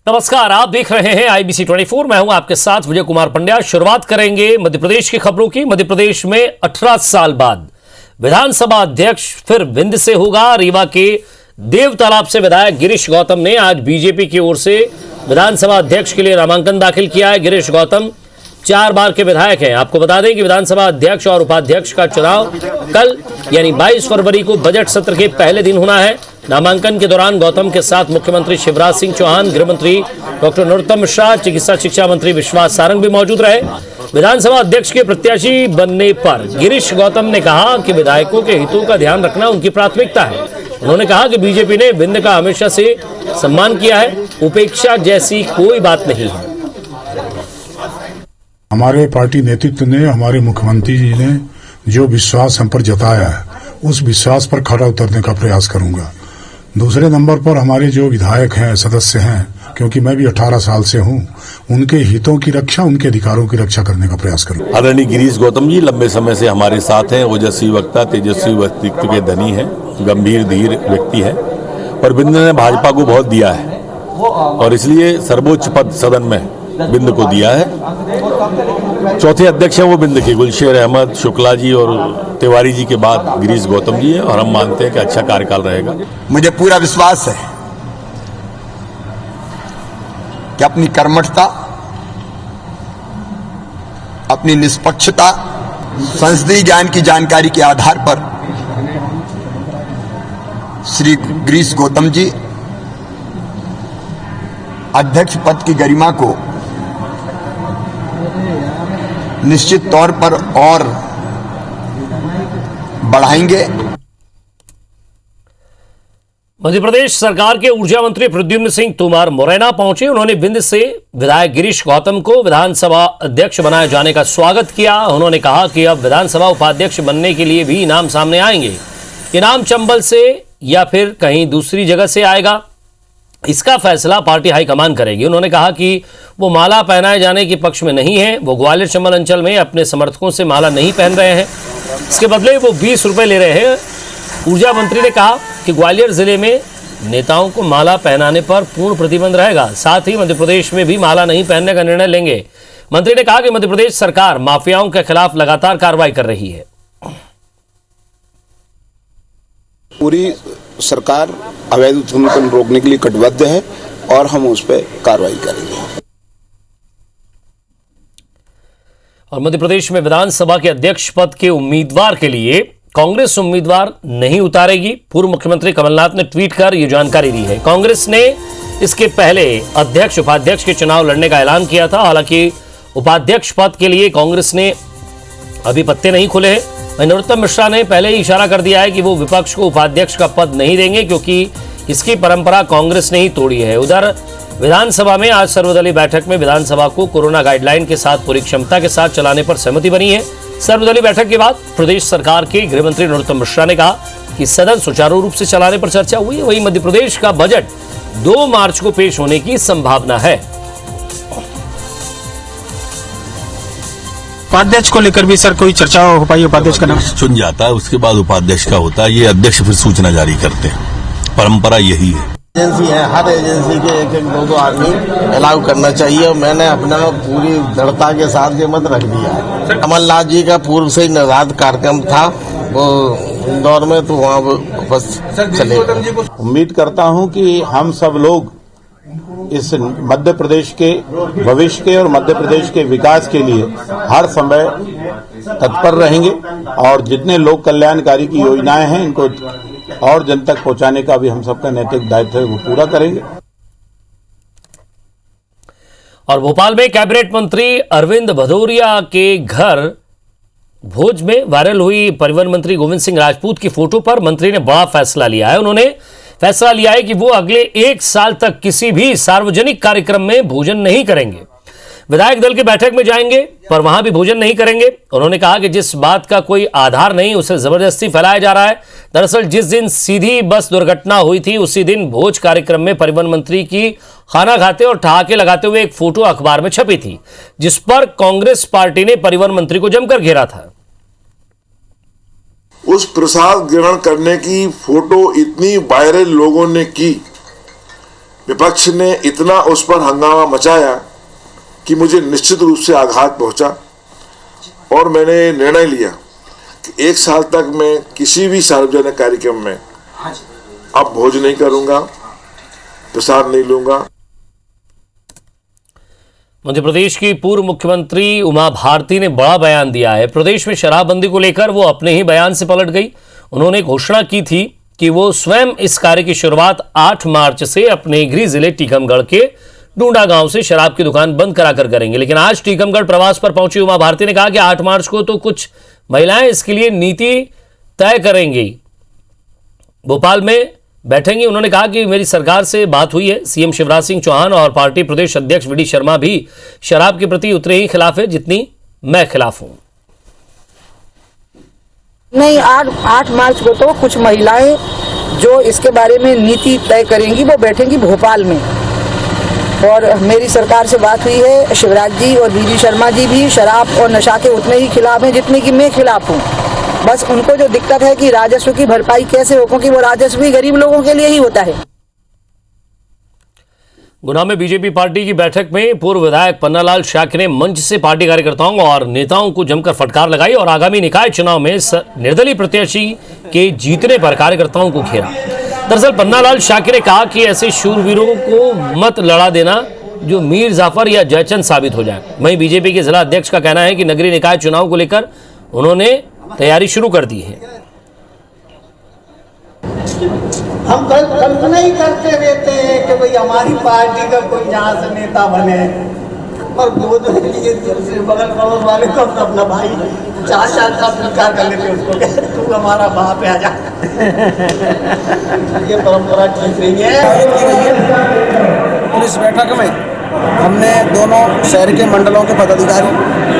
नमस्कार, आप देख रहे हैं IBC 24। मैं हूं आपके साथ विजय कुमार पंड्या। शुरुआत करेंगे मध्य प्रदेश की खबरों की। मध्य प्रदेश में 18 साल बाद विधानसभा अध्यक्ष फिर विंध्य से होगा। रीवा के देव तालाब से विधायक गिरीश गौतम ने आज बीजेपी की ओर से विधानसभा अध्यक्ष के लिए नामांकन दाखिल किया है। गिरीश गौतम 4 बार के विधायक हैं। आपको बता दें कि विधानसभा अध्यक्ष और उपाध्यक्ष का चुनाव कल यानी 22 फरवरी को बजट सत्र के पहले दिन होना है। नामांकन के दौरान गौतम के साथ मुख्यमंत्री शिवराज सिंह चौहान, गृह मंत्री डॉक्टर नरोत्तम मिश्रा, चिकित्सा शिक्षा मंत्री विश्वास सारंग भी मौजूद रहे। विधानसभा अध्यक्ष के प्रत्याशी बनने पर गिरीश गौतम ने कहा कि विधायकों के हितों का ध्यान रखना उनकी प्राथमिकता है। उन्होंने कहा कि बीजेपी ने विंध्य का हमेशा से सम्मान किया है, उपेक्षा जैसी कोई बात नहीं है। हमारे पार्टी नेतृत्व ने, हमारे मुख्यमंत्री जी ने जो विश्वास हम पर जताया है, उस विश्वास पर खरा उतरने का प्रयास करूंगा। दूसरे नंबर पर हमारे जो विधायक हैं, सदस्य हैं, क्योंकि मैं भी 18 साल से हूं, उनके हितों की रक्षा, उनके अधिकारों की रक्षा करने का प्रयास करूंगा। आदरणीय गिरीश गौतम जी लंबे समय से हमारे साथ हैं। ओजस्वी वक्ता, तेजस्वी व्यक्तित्व के धनी हैं, गंभीर धीर व्यक्ति हैं और विंध्य ने भाजपा को बहुत दिया है और इसलिए सर्वोच्च पद सदन में विंध्य को दिया है। चौथे अध्यक्ष हैं वो विंध्य के गुलशेर अहमद, शुक्ला जी और तिवारी जी के बाद गिरीश गौतम जी हैं और हम मानते हैं कि अच्छा कार्यकाल रहेगा। मुझे पूरा विश्वास है कि अपनी कर्मठता, अपनी निष्पक्षता, संसदीय ज्ञान की जानकारी के आधार पर श्री गिरीश गौतम जी अध्यक्ष पद की गरिमा को निश्चित तौर पर और बढ़ाएंगे। मध्य प्रदेश सरकार के ऊर्जा मंत्री प्रद्युम्न सिंह तोमर मुरैना पहुंचे। उन्होंने विंध्य से विधायक गिरीश गौतम को विधानसभा अध्यक्ष बनाए जाने का स्वागत किया। उन्होंने कहा कि अब विधानसभा उपाध्यक्ष बनने के लिए भी नाम सामने आएंगे। ये नाम चंबल से या फिर कहीं दूसरी जगह से आएगा, इसका फैसला पार्टी हाईकमान करेगी। उन्होंने कहा कि वो माला पहनाए जाने के पक्ष में नहीं है। वो ग्वालियर चंबल अंचल में अपने समर्थकों से माला नहीं पहन रहे हैं, इसके बदले वो 20 रुपए ले रहे हैं। ऊर्जा मंत्री ने कहा कि ग्वालियर जिले में नेताओं को माला पहनाने पर पूर्ण प्रतिबंध रहेगा। साथ ही मध्य प्रदेश में भी माला नहीं पहनने का निर्णय लेंगे। मंत्री ने कहा कि मध्य प्रदेश सरकार माफियाओं के खिलाफ लगातार कार्रवाई कर रही है। पूरी सरकार अवैध उत्खनन रोकने के लिए कटिबद्ध है और हम उस पर कार्रवाई करेंगे। और मध्य प्रदेश में विधानसभा के अध्यक्ष पद के उम्मीदवार के लिए कांग्रेस उम्मीदवार नहीं उतारेगी। पूर्व मुख्यमंत्री कमलनाथ ने ट्वीट कर यह जानकारी दी है। कांग्रेस ने इसके पहले अध्यक्ष उपाध्यक्ष के चुनाव लड़ने का ऐलान किया था। हालांकि उपाध्यक्ष पद के लिए कांग्रेस ने अभी पत्ते नहीं खुले हैं। नरोत्तम मिश्रा ने पहले ही इशारा कर दिया है कि वो विपक्ष को उपाध्यक्ष का पद नहीं देंगे, क्योंकि इसकी परंपरा कांग्रेस ने ही तोड़ी है। उधर विधानसभा में आज सर्वदलीय बैठक में विधानसभा को कोरोना गाइडलाइन के साथ पूरी क्षमता के साथ चलाने पर सहमति बनी है। सर्वदलीय बैठक के बाद प्रदेश सरकार के गृह मंत्री नरोत्तम मिश्रा ने कहा कि सदन सुचारू रूप से चलाने पर चर्चा हुई है। वहीं मध्य प्रदेश का बजट 2 मार्च को पेश होने की संभावना है। उपाध्यक्ष को लेकर भी सर कोई चर्चा हो पाई? उपाध्यक्ष का नाम चुन जाता है, उसके बाद उपाध्यक्ष का होता है। ये अध्यक्ष फिर सूचना जारी करते हैं, परंपरा यही है। एजेंसी है, हर एजेंसी के 1-2 आदमी अलाउ करना चाहिए और मैंने अपना पूरी दृढ़ता के साथ ये मत रख दिया। कमलनाथ जी का पूर्व से ही निर्धारित कार्यक्रम था वो इंदौर में, तो वहाँ बस चले। उम्मीद करता हूँ कि हम सब लोग इस मध्य प्रदेश के भविष्य के और मध्य प्रदेश के विकास के लिए हर समय तत्पर रहेंगे और जितने लोक कल्याणकारी की योजनाएं हैं इनको और जन तक पहुंचाने का भी हम सबका नैतिक दायित्व है, वो पूरा करेंगे। और भोपाल में कैबिनेट मंत्री अरविंद भदौरिया के घर भोज में वायरल हुई परिवहन मंत्री गोविंद सिंह राजपूत की फोटो पर मंत्री ने बड़ा फैसला लिया है। उन्होंने फैसला लिया है कि वो अगले 1 साल तक किसी भी सार्वजनिक कार्यक्रम में भोजन नहीं करेंगे। विधायक दल की बैठक में जाएंगे पर वहां भी भोजन नहीं करेंगे। उन्होंने कहा कि जिस बात का कोई आधार नहीं उसे जबरदस्ती फैलाया जा रहा है। दरअसल जिस दिन सीधी बस दुर्घटना हुई थी उसी दिन भोज कार्यक्रम में परिवहन मंत्री की खाना खाते और ठहाके लगाते हुए एक फोटो अखबार में छपी थी, जिस पर कांग्रेस पार्टी ने परिवहन मंत्री को जमकर घेरा था। उस प्रसाद ग्रहण करने की फोटो इतनी वायरल लोगों ने की विपक्ष ने इतना उस पर हंगामा मचाया कि मुझे निश्चित रूप से आघात पहुंचा और मैंने निर्णय लिया कि 1 साल तक मैं किसी भी सार्वजनिक कार्यक्रम में अब भोज नहीं करूंगा, प्रसाद नहीं लूंगा। मध्य प्रदेश की पूर्व मुख्यमंत्री उमा भारती ने बड़ा बयान दिया है। प्रदेश में शराबबंदी को लेकर वो अपने ही बयान से पलट गई। उन्होंने घोषणा की थी कि वो स्वयं इस कार्य की शुरुआत 8 मार्च से अपने गृह जिले टीकमगढ़ के डूंडा गांव से शराब की दुकान बंद कराकर करेंगे। लेकिन आज टीकमगढ़ प्रवास पर पहुंची उमा भारती ने कहा कि 8 मार्च को तो कुछ महिलाएं इसके लिए नीति तय करेंगी, भोपाल में बैठेंगी। उन्होंने कहा कि मेरी सरकार से बात हुई है। सीएम शिवराज सिंह चौहान और पार्टी प्रदेश अध्यक्ष वी डी शर्मा भी शराब के प्रति उतने ही खिलाफ है जितनी मैं खिलाफ हूं। नहीं, 8 मार्च को तो कुछ महिलाएं जो इसके बारे में नीति तय करेंगी वो बैठेंगी भोपाल में। और मेरी सरकार से बात हुई है। शिवराज जी और वी डी शर्मा जी भी शराब और नशा के उतने ही खिलाफ हैं जितने की मैं खिलाफ हूँ। बस उनको जो दिक्कत है कि राजस्व की भरपाई कैसे हो, क्योंकि वो राजस्व भी गरीब लोगों के लिए ही होता है। गुना में बीजेपी पार्टी की बैठक में पूर्व विधायक पन्नालाल शाक्य ने मंच से पार्टी कार्यकर्ताओं और नेताओं को जमकर फटकार लगाई और आगामी निकाय चुनाव में निर्दलीय प्रत्याशी के जीतने पर कार्यकर्ताओं को घेरा। दरअसल पन्नालाल शाक्य ने कहा कि ऐसे शूरवीरों को मत लड़ा देना जो मीर जाफर या जयचंद साबित हो जाए। वहीं बीजेपी के जिला अध्यक्ष का कहना है कि नगरीय निकाय चुनाव को लेकर उन्होंने तैयारी शुरू कर दी है। हम कल्पना ही करते रहते हैं कि भाई हमारी पार्टी का कोई यहाँ से नेता बने, और दूसरे बगल पड़ोस वाले को अपना भाई 4 साल का स्वीकार कर लेते, उसको कहते तू हमारा बाप है, आजा। ये परंपरा ठीक नहीं है। और इस बैठक में हमने दोनों शहर के मंडलों के पदाधिकारी,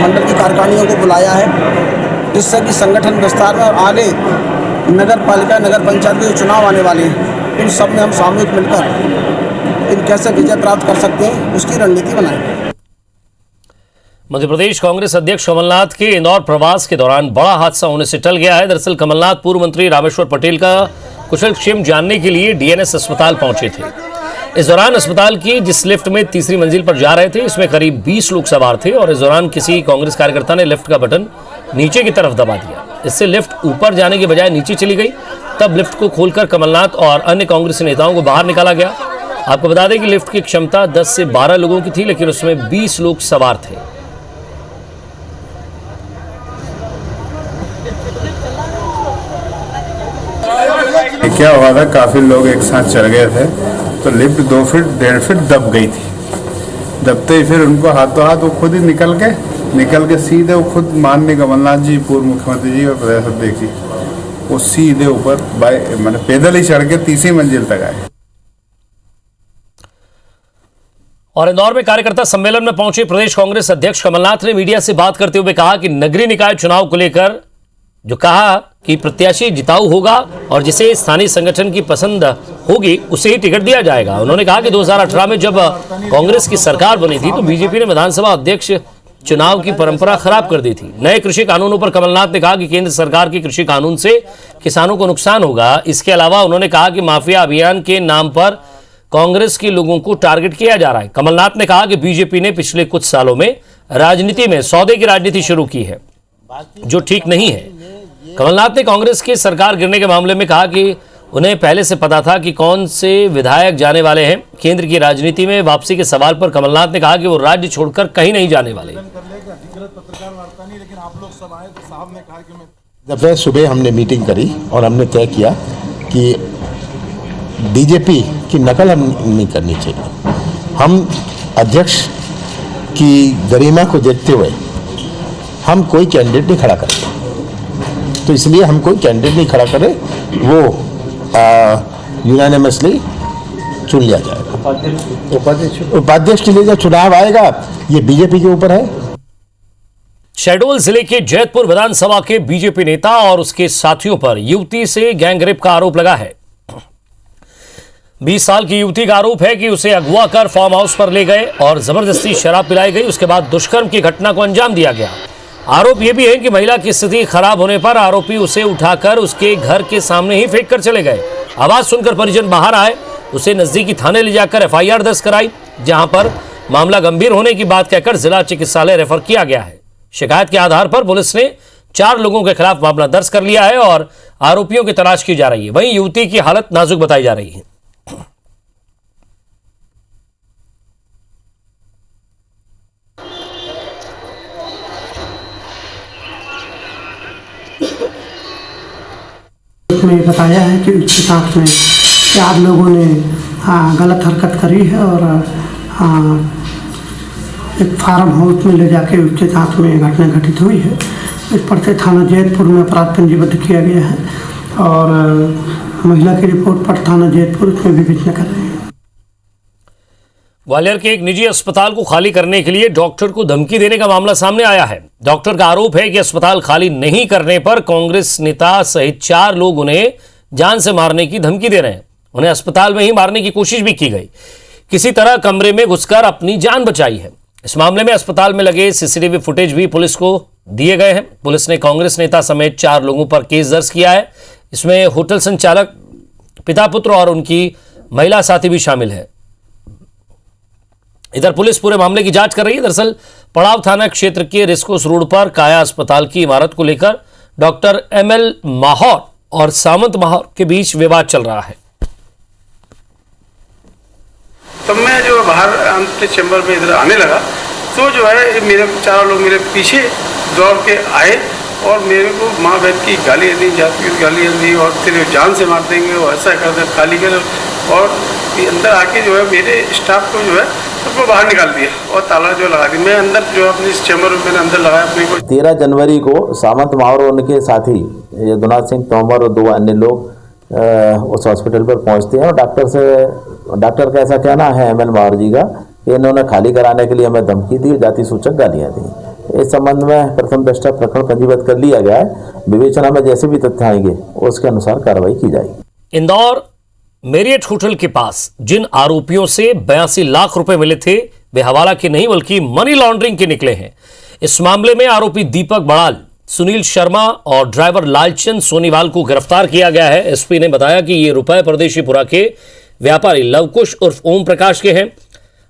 मंडल की कारखानियों को बुलाया है, जिससे कि संगठन विस्तार में और आगे नगर पालिका, नगर पंचायत के चुनाव आने वाले हैं, इन सब में हम सामूहिक मिलकर इन कैसे विजय प्राप्त कर सकते हैं उसकी रणनीति बनाएंगे। मध्य प्रदेश कांग्रेस अध्यक्ष कमलनाथ के इंदौर प्रवास के दौरान बड़ा हादसा होने से टल गया है। दरअसल कमलनाथ पूर्व मंत्री रामेश्वर पटेल का कुशलक्षेम जानने के लिए डीएनएस अस्पताल पहुंचे थे। इस दौरान अस्पताल की जिस लिफ्ट में तीसरी मंजिल पर जा रहे थे, इसमें करीब 20 लोग सवार थे और इस दौरान किसी कांग्रेस कार्यकर्ता ने लिफ्ट का बटन नीचे की तरफ दबा दिया। इससे लिफ्ट ऊपर जाने के बजाय नीचे चली गई। तब लिफ्ट को खोलकर कमलनाथ और अन्य कांग्रेसी नेताओं को बाहर निकाला गया। आपको बता दें कि लिफ्ट की क्षमता 10 से 12 लोगों की थी, लेकिन उसमें 20 लोग सवार थे। क्या हुआ था, काफी लोग एक साथ चढ़ गए थे तो लिफ्ट 2 फीट 1.5 फीट दब गई थी। दबते ही फिर उनको हाथों हाथ वो खुद ही निकल के सीधे वो खुद माननीय कमलनाथ जी, पूर्व मुख्यमंत्री जी और प्रदेश अध्यक्ष जी, वो सीधे ऊपर मैंने पैदल ही चढ़ के तीसरी मंजिल तक आए। और इंदौर में कार्यकर्ता सम्मेलन में पहुंचे प्रदेश कांग्रेस अध्यक्ष कमलनाथ ने मीडिया से बात करते हुए कहा कि नगरीय निकाय चुनाव को लेकर जो कहा कि प्रत्याशी जिताऊ होगा और जिसे स्थानीय संगठन की पसंद होगी उसे ही टिकट दिया जाएगा। उन्होंने कहा कि 2018 में जब कांग्रेस की सरकार बनी थी तो बीजेपी ने विधानसभा अध्यक्ष चुनाव की परंपरा खराब कर दी थी। नए कृषि कानूनों पर कमलनाथ ने कहा कि केंद्र सरकार के कृषि कानून से किसानों को नुकसान होगा। इसके अलावा उन्होंने कहा कि माफिया अभियान के नाम पर कांग्रेस के लोगों को टारगेट किया जा रहा है। कमलनाथ ने कहा कि बीजेपी ने पिछले कुछ सालों में राजनीति में सौदे की राजनीति शुरू की है, जो ठीक नहीं है। कमलनाथ ने कांग्रेस की सरकार गिरने के मामले में कहा कि उन्हें पहले से पता था कि कौन से विधायक जाने वाले हैं। केंद्र की राजनीति में वापसी के सवाल पर कमलनाथ ने कहा कि वो राज्य छोड़कर कहीं नहीं जाने वाले। दफे सुबह हमने मीटिंग करी और हमने तय किया कि बीजेपी की नकल हम नहीं करनी चाहिए। हम अध्यक्ष की गरिमा को देखते हुए हम कोई कैंडिडेट नहीं खड़ा करते, तो इसलिए हम कोई कैंडिडेट नहीं खड़ा करें, वो यूनानिमसली चुन लिया जाएगा। उपाध्यक्ष के लिए जो चुनाव आएगा ये बीजेपी के ऊपर है। शहडोल जिले के जैतपुर विधानसभा के बीजेपी नेता और उसके साथियों पर युवती से गैंगरेप का आरोप लगा है। 20 साल की युवती का आरोप है कि उसे अगवा कर फार्म हाउस पर ले गए और जबरदस्ती शराब पिलाई गई। उसके बाद दुष्कर्म की घटना को अंजाम दिया गया। आरोप यह भी है कि महिला की स्थिति खराब होने पर आरोपी उसे उठाकर उसके घर के सामने ही फेंक कर चले गए। आवाज सुनकर परिजन बाहर आए उसे नजदीकी थाने ले जाकर FIR दर्ज कराई, जहां पर मामला गंभीर होने की बात कहकर जिला चिकित्सालय रेफर किया गया है। शिकायत के आधार पर पुलिस ने 4 लोगों के खिलाफ मामला दर्ज कर लिया है और आरोपियों की तलाश की जा रही है। वहीं युवती की हालत नाजुक बताई जा रही है। में बताया है कि उसके साथ में 4 लोगों ने गलत हरकत करी है और एक फार्म हाउस में ले जाके उसके साथ में घटना घटित हुई है। इस पर से थाना जैतपुर में अपराध पंजीबद्ध किया गया है और महिला की रिपोर्ट पर थाना जैतपुर उसमें विवेचना कर रहे हैं। ग्वालियर के एक निजी अस्पताल को खाली करने के लिए डॉक्टर को धमकी देने का मामला सामने आया है। डॉक्टर का आरोप है कि अस्पताल खाली नहीं करने पर कांग्रेस नेता सहित 4 लोग उन्हें जान से मारने की धमकी दे रहे हैं। उन्हें अस्पताल में ही मारने की कोशिश भी की गई। किसी तरह कमरे में घुसकर अपनी जान बचाई है। इस मामले में अस्पताल में लगे CCTV फुटेज भी पुलिस को दिए गए हैं। पुलिस ने कांग्रेस नेता समेत 4 लोगों पर केस दर्ज किया है। इसमें होटल संचालक, पिता पुत्र और उनकी महिला साथी भी शामिल है। इधर पुलिस पूरे मामले की जांच कर रही है। दरअसल पड़ाव थाना क्षेत्र के रेस्कोस रोड पर काया अस्पताल की इमारत को लेकर डॉक्टर ML माहौर और सामंत माहौर के बीच विवाद चल रहा है। तब मैं जो बाहर अपने चैम्बर में इधर आने लगा तो जो है मेरे 4 लोग मेरे पीछे दौड़ के आए और मेरे को माँ बहन की गालियाँ दी, जाति की गालियाँ दी और तेरे जान से मार देंगे और ऐसा कर दे, खाली कर। और अंदर आके जो है मेरे स्टाफ को जो है सबको बाहर निकाल दिया और ताला जो लगा दिया। मैं अंदर जो अपने इस चैम्बर में मैंने अंदर लगाया अपने को। 13 जनवरी को सामंत माहौर और उनके साथी यदुनाथ सिंह तोमर और 2 अन्य लोग उस हॉस्पिटल पर पहुंचते हैं और डॉक्टर का ऐसा कहना है ML माहौर जी का कि इन्होंने खाली कराने के लिए हमें धमकी दी, जाति सूचक गालियां दी। इस संबंध में प्रथम दृष्टया प्रकरण पंजीबद्ध कर लिया गया है। विवेचना में जैसे भी तथ्य आएंगे उसके अनुसार कार्रवाई की जाएगी। इंदौर मेरियट होटल के पास जिन आरोपियों से 82 लाख रुपए मिले थे वे हवाला के नहीं बल्कि मनी लॉन्ड्रिंग के निकले हैं। इस मामले में आरोपी दीपक बड़ाल, सुनील शर्मा और ड्राइवर लालचंद सोनीवाल को गिरफ्तार किया गया है। SP ने बताया कि ये रुपए परदेशीपुरा के व्यापारी लवकुश उर्फ ओम प्रकाश के हैं।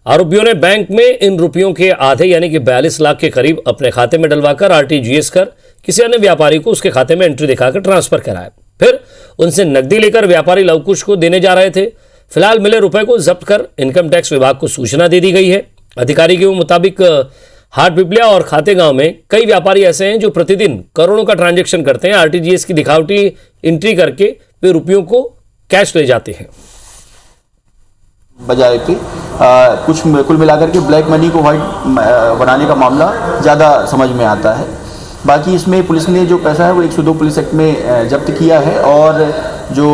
आरोपियों ने बैंक में इन रुपयों के आधे यानी कि 42 लाख के करीब अपने खाते में डलवाकर RTGS कर किसी अन्य व्यापारी को उसके खाते में एंट्री दिखाकर ट्रांसफर कराया। फिर उनसे नकदी लेकर व्यापारी लवकुश को देने जा रहे थे। फिलहाल मिले रुपए को जब्त कर इनकम टैक्स विभाग को सूचना दे दी गई है। अधिकारी के मुताबिक हाट पिपलिया और खाते गांव में कई व्यापारी ऐसे हैं जो प्रतिदिन करोड़ों का ट्रांजैक्शन करते हैं। RTGS की दिखावटी एंट्री करके वे रुपयों को कैश ले जाते हैं। बजाय के कुछ कुल मिलाकर के ब्लैक मनी को व्हाइट बनाने का मामला ज़्यादा समझ में आता है। बाकी इसमें पुलिस ने जो पैसा है वो 102 पुलिस एक्ट में जब्त किया है और जो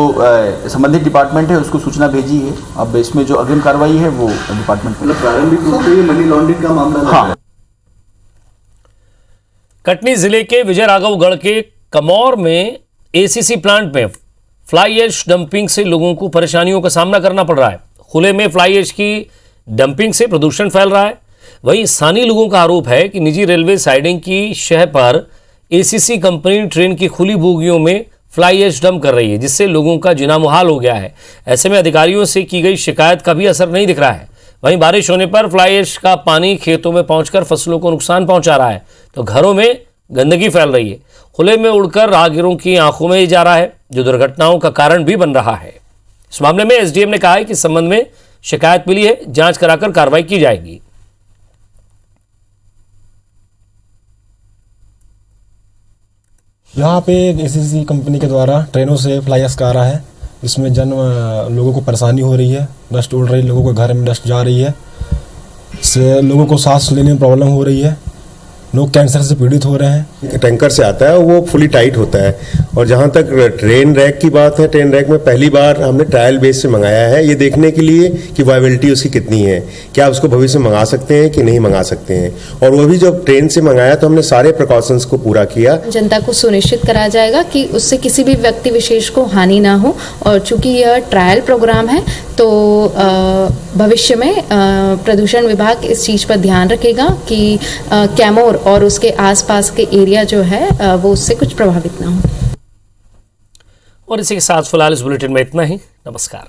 संबंधित डिपार्टमेंट है उसको सूचना भेजी है। अब इसमें जो अग्रिम कार्रवाई है वो डिपार्टमेंट में प्रारंभिक रूप से मनी लॉन्ड्रिंग का मामला। हाँ। कटनी जिले के विजय राघवगढ़ के कमौर में ACC प्लांट में फ्लाई ऐश डंपिंग से लोगों को परेशानियों का सामना करना पड़ रहा है। खुले में फ्लाई ऐश की डंपिंग से प्रदूषण फैल रहा है। वहीं स्थानीय लोगों का आरोप है कि निजी रेलवे साइडिंग की शह पर ACC कंपनी ट्रेन की खुली बोगियों में फ्लाई ऐश डंप कर रही है, जिससे लोगों का जीना मुहाल हो गया है। ऐसे में अधिकारियों से की गई शिकायत का भी असर नहीं दिख रहा है। वहीं बारिश होने पर फ्लाई ऐश का पानी खेतों में पहुंचकर फसलों को नुकसान पहुंचा रहा है तो घरों में गंदगी फैल रही है। खुले में उड़कर राहगीरों की आंखों में जा रहा है, जो दुर्घटनाओं का कारण भी बन रहा है। इस मामले में SDM ने कहा है कि इस संबंध में शिकायत मिली है, जांच कराकर कार्रवाई की जाएगी। यहाँ पे ACC कंपनी के द्वारा ट्रेनों से फ्लाई ऐश आ रहा है। इसमें लोगों को परेशानी हो रही है, डस्ट उड़ रही है, लोगों के घर में डस्ट जा रही है, इससे लोगों को सांस लेने में प्रॉब्लम हो रही है, लोग कैंसर से पीड़ित हो रहे हैं। टैंकर से आता है वो फुली टाइट होता है। और जहाँ तक ट्रेन रैक की बात है, ट्रेन रैक में पहली बार हमने ट्रायल बेस से मंगाया है, ये देखने के लिए कि वायबिलिटी उसकी कितनी है, क्या उसको भविष्य में मंगा सकते हैं कि नहीं मंगा सकते हैं। और वो भी जब ट्रेन से मंगाया तो हमने सारे प्रिकॉशंस को पूरा किया। जनता को सुनिश्चित कराया जाएगा कि उससे किसी भी व्यक्ति विशेष को हानि ना हो। और चूंकि यह ट्रायल प्रोग्राम है तो भविष्य में प्रदूषण विभाग इस चीज़ पर ध्यान रखेगा कि कैमोर और उसके आसपास के एरिया जो है वो उससे कुछ प्रभावित ना हो। और इसी के साथ फिलहाल इस बुलेटिन में इतना ही। नमस्कार।